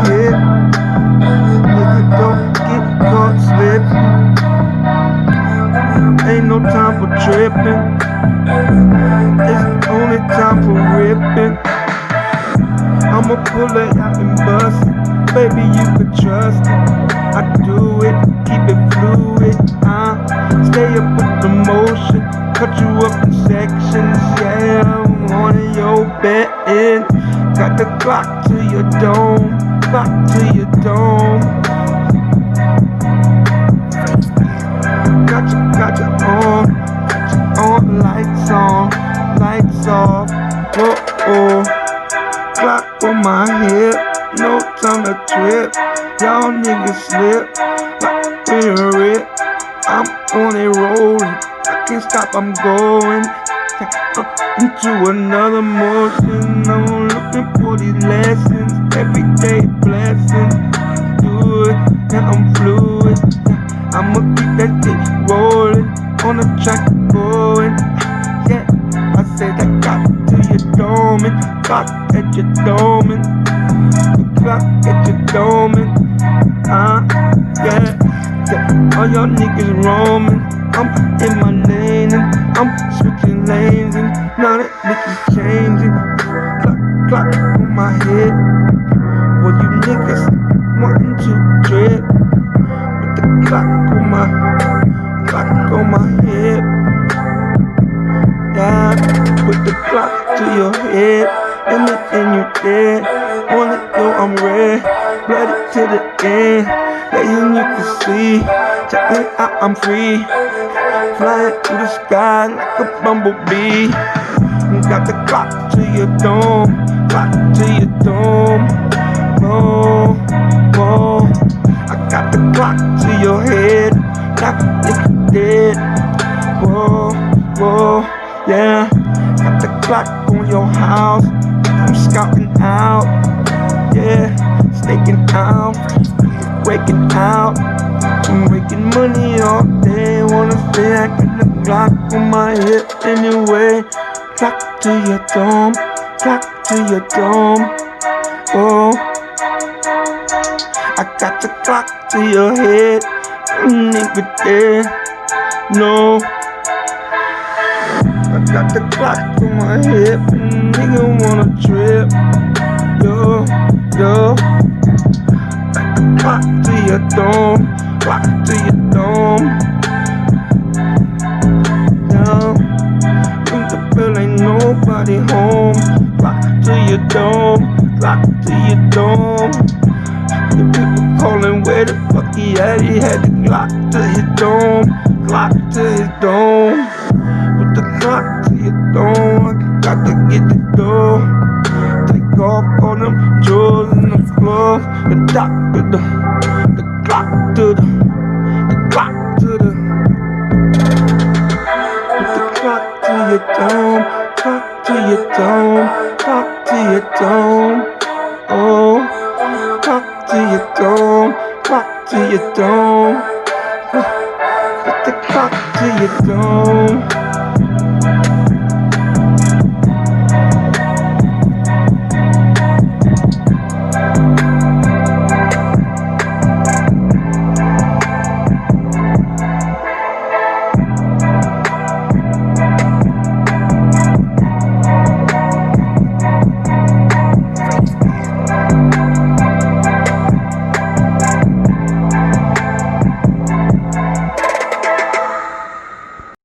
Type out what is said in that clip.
head. Nigga, don't get caught slipping. Ain't no time for tripping. It's only time for ripping. I'ma pull it out and bust it. Baby, you can trust it. I do it, keep it fluid. Stay up with the motion, cut you up in sections. Yeah, I'm on your betting. Got the Glock to your dome, Glock to your dome. Got you on, lights on, lights off. Oh. Glock on my hip, no time to trip. Y'all niggas slip like we a rip. I'm on it rolling, I can't stop, I'm going into another motion. I'm looking for these lessons, everyday blessings. Do it, yeah, I'm fluid. I'ma keep that shit rolling, on the track going. Yeah, I said I got to your dome, Glock at your dome, Glock at your dome, yeah. All y'all niggas roaming, I'm in my lane and I'm switching lanes and now that bitch is changing. Glock on my head, well you niggas wanting to trip, with the Glock on my head. Yeah, put the Glock to your head, and then you dead. Wanna know I'm red, bloody to the end. Yeah, you can see, check me out, I'm free. Flying through the sky like a bumblebee. Got the Glock to your dome, Glock to your dome. Whoa, whoa. I got the Glock to your head, knock a nigga dead. Whoa, whoa. Yeah, got the Glock on your house. I'm scouting out. Yeah, snaking out, waking out. I'm making money all day. Wanna say I got the Glock on my hip anyway. Glock to your dome, Glock to your dome. Oh, I got the Glock to your head. Nigga dead. No. I got the Glock on my hip, nigga wanna trip. Yo, got the Glock to your dome, Glock to your dome. Yo, in the bill ain't nobody home. Glock to your dome, Glock to your dome. The people calling where the fuck he at? He had the Glock to his dome, Glock to his dome. Put the Glock to your dome, I got to get the door. Take off all them jewels in the floor. The doctor, the Glock to the Glock to the. Put the Glock to your dome, Glock to your dome, Glock to your dome. Oh, Glock to your dome, Glock to your dome. Put the Glock to your dome.